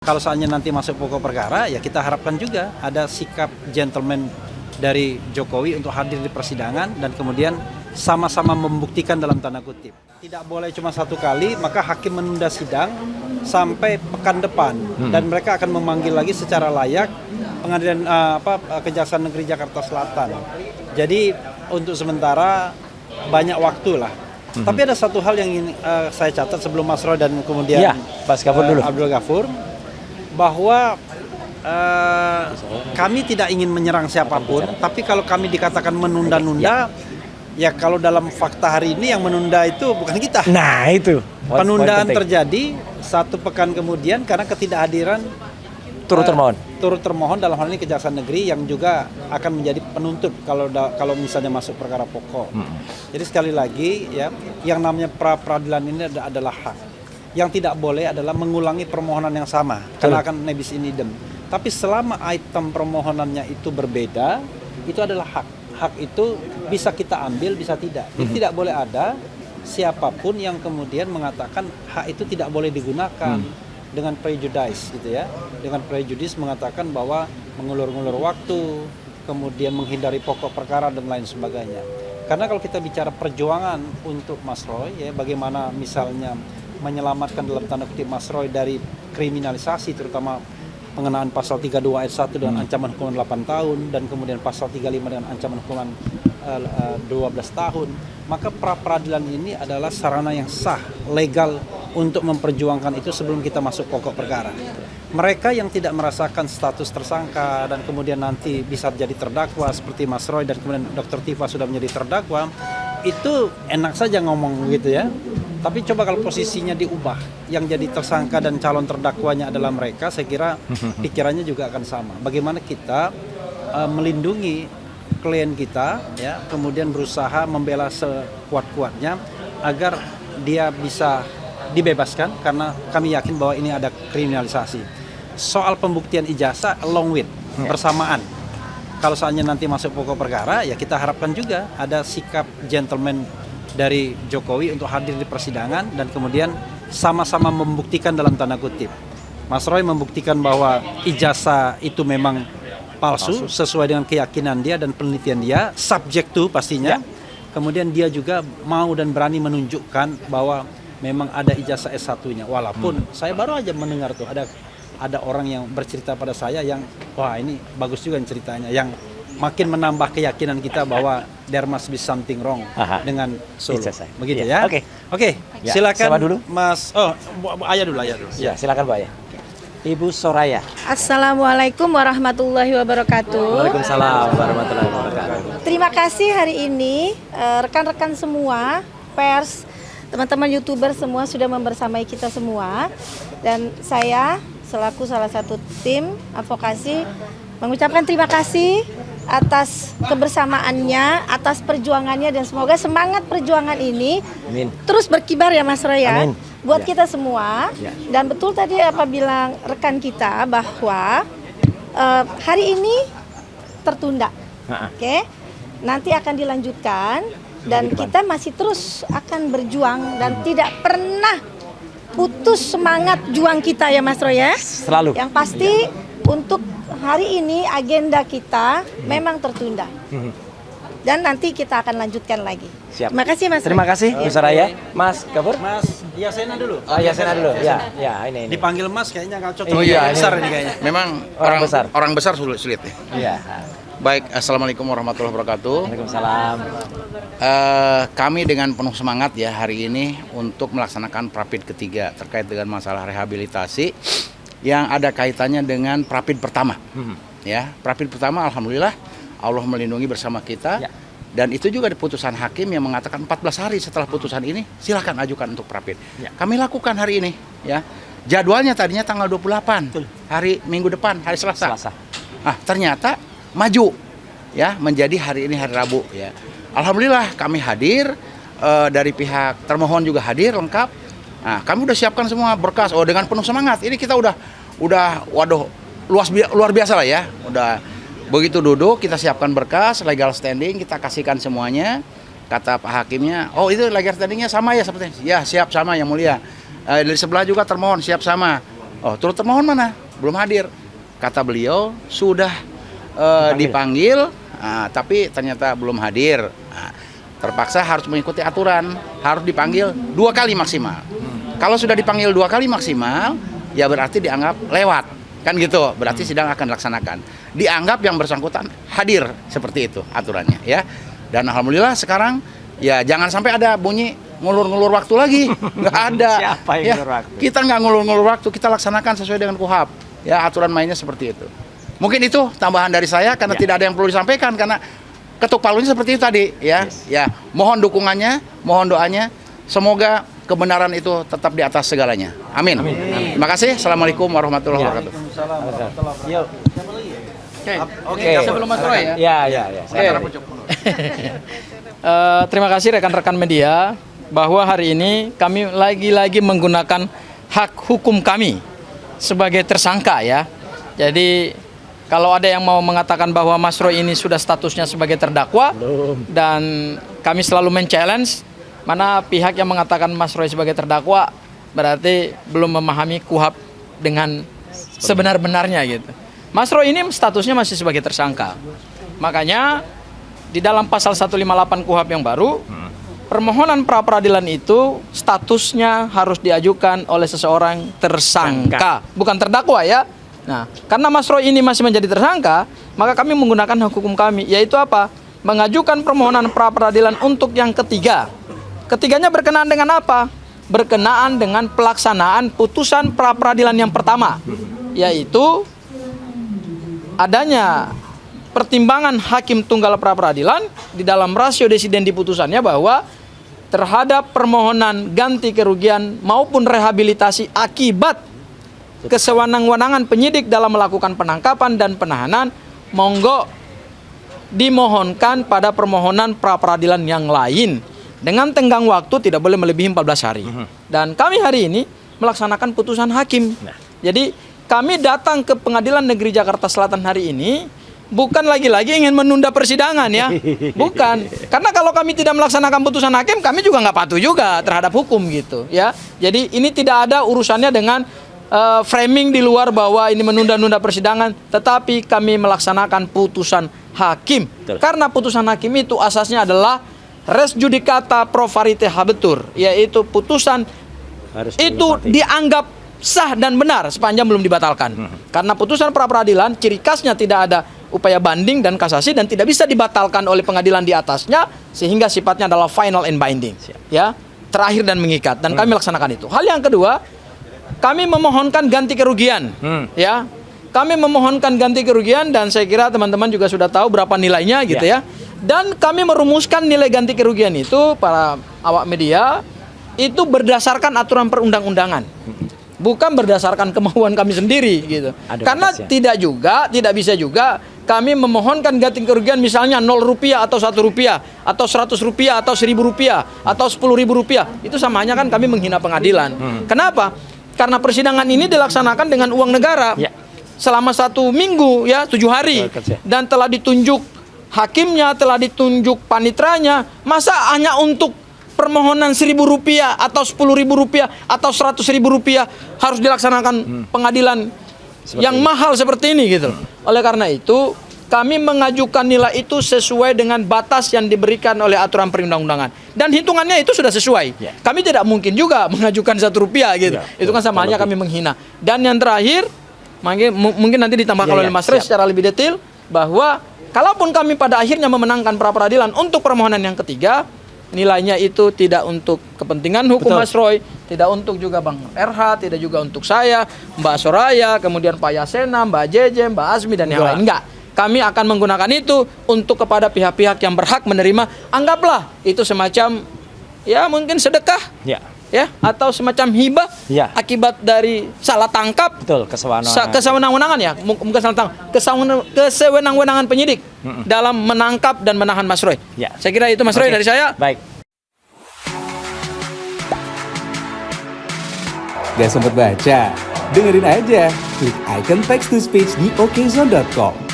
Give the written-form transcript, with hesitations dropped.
Kalau soalnya nanti masuk pokok perkara, ya kita harapkan juga ada sikap gentleman dari Jokowi untuk hadir di persidangan dan kemudian sama-sama membuktikan dalam tanda kutip. Tidak boleh cuma satu kali, maka hakim menunda sidang sampai pekan depan dan mereka akan memanggil lagi secara layak pengadilan Kejaksaan Negeri Jakarta Selatan. Jadi untuk sementara banyak waktu lah. Tapi ada satu hal yang ingin saya catat sebelum Mas Roy dan kemudian Mas Ghafur dulu. Abdul Ghafur, bahwa kami tidak ingin menyerang siapapun, tapi kalau kami dikatakan menunda-nunda, ya kalau dalam fakta hari ini yang menunda itu bukan kita. Nah itu. Penundaan terjadi 1 pekan kemudian karena ketidakhadiran turut termohon dalam hal ini Kejaksaan Negeri yang juga akan menjadi penuntut kalau misalnya masuk perkara pokok. Jadi sekali lagi ya, yang namanya pra-peradilan ini adalah hak. Yang tidak boleh adalah mengulangi permohonan yang sama karena akan nebis in idem. Tapi selama item permohonannya itu berbeda, itu adalah hak. Hak itu bisa kita ambil, bisa tidak. Jadi tidak boleh ada siapapun yang kemudian mengatakan hak itu tidak boleh digunakan dengan prejudice gitu ya. Dengan prejudice mengatakan bahwa mengulur-ngulur waktu, kemudian menghindari pokok perkara dan lain sebagainya. Karena kalau kita bicara perjuangan untuk Mas Roy ya, bagaimana misalnya menyelamatkan dalam tanda kutip Mas Roy dari kriminalisasi, terutama pengenaan pasal 32 ayat 1 dengan ancaman hukuman 8 tahun dan kemudian pasal 35 dengan ancaman hukuman 12 tahun, maka pra-peradilan ini adalah sarana yang sah, legal untuk memperjuangkan itu sebelum kita masuk pokok perkara. Mereka yang tidak merasakan status tersangka dan kemudian nanti bisa jadi terdakwa seperti Mas Roy dan kemudian Dr. Tifa sudah menjadi terdakwa, itu enak saja ngomong gitu ya. Tapi coba kalau posisinya diubah, yang jadi tersangka dan calon terdakwanya adalah mereka, saya kira pikirannya juga akan sama. Bagaimana kita melindungi klien kita, ya, kemudian berusaha membela sekuat-kuatnya agar dia bisa dibebaskan karena kami yakin bahwa ini ada kriminalisasi. Soal pembuktian ijazah along with, bersamaan. Kalau soalnya nanti masuk pokok perkara, ya kita harapkan juga ada sikap gentleman dari Jokowi untuk hadir di persidangan dan kemudian sama-sama membuktikan dalam tanda kutip. Mas Roy membuktikan bahwa ijazah itu memang palsu sesuai dengan keyakinan dia dan penelitian dia, subject to pastinya. Kemudian dia juga mau dan berani menunjukkan bahwa memang ada ijazah S1-nya. Walaupun saya baru aja mendengar tuh ada orang yang bercerita pada saya yang wah ini bagus juga ceritanya, yang makin menambah keyakinan kita bahwa there must be something wrong dengan Solo. Begitu ya. Oke. Ya, silakan siapa dulu? Mas. Ayah dulu. Ya, silakan Bu Ayah. Ibu Soraya. Assalamualaikum warahmatullahi wabarakatuh. Waalaikumsalam warahmatullahi wabarakatuh. Terima kasih hari ini rekan-rekan semua, pers, teman-teman YouTuber semua sudah membersamai kita semua. Dan saya selaku salah satu tim advokasi mengucapkan terima kasih atas kebersamaannya, atas perjuangannya, dan semoga semangat perjuangan ini terus berkibar ya Mas Roy ya, buat kita semua. Dan betul tadi apa bilang rekan kita bahwa hari ini tertunda, oke? Nanti akan dilanjutkan dan kita masih terus akan berjuang dan tidak pernah putus semangat juang kita ya Mas Roy ya. Selalu. Yang pasti untuk hari ini agenda kita memang tertunda. Dan nanti kita akan lanjutkan lagi. Siap. Terima kasih Mas. Terima kasih Bu Soraya. Mas Ghafur. Mas Yasena dulu. Yasena dulu. Ya, ini. Dipanggil Mas kayaknya nggak cocok. Iya, Besar ini kayaknya. Memang orang besar sulit ya. Iya. Baik, assalamualaikum warahmatullahi wabarakatuh. Waalaikumsalam. Kami dengan penuh semangat ya hari ini untuk melaksanakan Prapid ketiga terkait dengan masalah rehabilitasi yang ada kaitannya dengan Prapid pertama. Ya, Prapid pertama alhamdulillah Allah melindungi bersama kita. Dan itu juga di putusan hakim yang mengatakan 14 hari setelah putusan ini silahkan ajukan untuk Prapid. Kami lakukan hari ini ya. Jadwalnya tadinya tanggal 28, hari Minggu depan, hari Selasa. Nah, ternyata maju ya menjadi hari ini hari Rabu ya. Alhamdulillah kami hadir, dari pihak termohon juga hadir lengkap. Nah, kami udah siapkan semua berkas. Dengan penuh semangat. Ini kita udah waduh luar biasa lah ya. Udah begitu duduk kita siapkan berkas, legal standing kita kasihkan semuanya. Kata Pak Hakimnya, oh itu legal standingnya sama ya seperti ya siap sama yang mulia. Dari sebelah juga termohon siap sama. Oh, turut termohon mana? Belum hadir. Kata beliau sudah dipanggil, tapi ternyata belum hadir. Nah, terpaksa harus mengikuti aturan, harus dipanggil 2 kali maksimal. Kalau sudah dipanggil 2 kali maksimal, ya berarti dianggap lewat, kan gitu. Berarti sidang akan dilaksanakan. Dianggap yang bersangkutan hadir, seperti itu aturannya, ya. Dan alhamdulillah sekarang ya jangan sampai ada bunyi ngulur-ngulur waktu lagi, nggak ada. Siapa yang ya, ngulur waktu? Kita nggak ngulur-ngulur waktu, kita laksanakan sesuai dengan KUHAP. Ya, aturan mainnya seperti itu. Mungkin itu tambahan dari saya karena tidak ada yang perlu disampaikan karena ketuk palunya seperti itu tadi, ya. Ya, mohon dukungannya, mohon doanya, semoga kebenaran itu tetap di atas segalanya. Amin. Terima kasih. Assalamualaikum warahmatullahi wabarakatuh. Yuk. Oke, sebelum Mas Roy ya. Ya. Terima kasih rekan-rekan media bahwa hari ini kami lagi-lagi menggunakan hak hukum kami sebagai tersangka ya. Jadi kalau ada yang mau mengatakan bahwa Mas Roy ini sudah statusnya sebagai terdakwa dan kami selalu men-challenge mana pihak yang mengatakan Mas Roy sebagai terdakwa berarti belum memahami KUHAP dengan sebenar-benarnya gitu. Mas Roy ini statusnya masih sebagai tersangka. Makanya di dalam pasal 158 KUHAP yang baru, permohonan pra peradilan itu statusnya harus diajukan oleh seseorang tersangka, bukan terdakwa ya. Nah, karena Mas Roy ini masih menjadi tersangka, maka kami menggunakan hak hukum kami, yaitu apa? Mengajukan permohonan pra peradilan untuk yang ketiga. Ketiganya berkenaan dengan apa? Berkenaan dengan pelaksanaan putusan pra peradilan yang pertama, yaitu adanya pertimbangan hakim tunggal pra peradilan di dalam rasio desiden di putusannya bahwa terhadap permohonan ganti kerugian maupun rehabilitasi akibat kesewenang-wenangan penyidik dalam melakukan penangkapan dan penahanan, monggo dimohonkan pada permohonan pra peradilan yang lain dengan tenggang waktu tidak boleh melebihi 14 hari. Dan kami hari ini melaksanakan putusan hakim. Jadi kami datang ke Pengadilan Negeri Jakarta Selatan hari ini bukan lagi-lagi ingin menunda persidangan ya. Bukan. Karena kalau kami tidak melaksanakan putusan hakim, kami juga nggak patuh juga terhadap hukum gitu ya. Jadi ini tidak ada urusannya dengan framing di luar bahwa ini menunda-nunda persidangan, tetapi kami melaksanakan putusan hakim. Betul. Karena putusan hakim itu asasnya adalah res judicata pro varite habetur, yaitu putusan Harus itu dianggap sah dan benar sepanjang belum dibatalkan. Karena putusan pra peradilan ciri khasnya tidak ada upaya banding dan kasasi dan tidak bisa dibatalkan oleh pengadilan di atasnya sehingga sifatnya adalah final and binding. Ya, terakhir dan mengikat dan kami laksanakan itu. Hal yang kedua, kami memohonkan ganti kerugian. Ya. Kami memohonkan ganti kerugian dan saya kira teman-teman juga sudah tahu berapa nilainya gitu ya. Dan kami merumuskan nilai ganti kerugian itu para awak media itu berdasarkan aturan perundang-undangan. Bukan berdasarkan kemauan kami sendiri gitu. Karena tidak bisa juga kami memohonkan ganti kerugian misalnya 0 rupiah atau 1 rupiah atau 100 rupiah atau 1000 rupiah atau 10.000 rupiah. Itu samanya kan kami menghina pengadilan. Kenapa? Karena persidangan ini dilaksanakan dengan uang negara selama 1 minggu ya 7 hari dan telah ditunjuk hakimnya, telah ditunjuk panitranya. Masa hanya untuk permohonan 1.000 rupiah atau 10.000 rupiah atau 100.000 rupiah harus dilaksanakan pengadilan yang mahal seperti ini gitu. Oleh karena itu kami mengajukan nilai itu sesuai dengan batas yang diberikan oleh aturan perundang-undangan dan hitungannya itu sudah sesuai. Kami tidak mungkin juga mengajukan 1 rupiah gitu. Itu kan sama aja kami menghina. Dan yang terakhir mungkin nanti ditambahkan oleh Mas Roy secara lebih detail bahwa kalaupun kami pada akhirnya memenangkan pra peradilan untuk permohonan yang ketiga, nilainya itu tidak untuk kepentingan hukum Mas Roy, tidak untuk juga Bang RH, tidak juga untuk saya, Mbak Soraya, kemudian Pak Yasena, Mbak Jeje, Mbak Azmi dan yang lain. Enggak. Kami akan menggunakan itu untuk kepada pihak-pihak yang berhak menerima. Anggaplah itu semacam ya mungkin sedekah. Ya, atau semacam hibah akibat dari salah tangkap. Betul, kesewenang-wenangan ya, bukan salah tangkap, kesewenang-wenangan penyidik dalam menangkap dan menahan Mas Roy. Saya kira itu Mas Roy dari saya. Baik. Gak sempet baca? Dengerin aja, klik icon text to speech di okezone.com.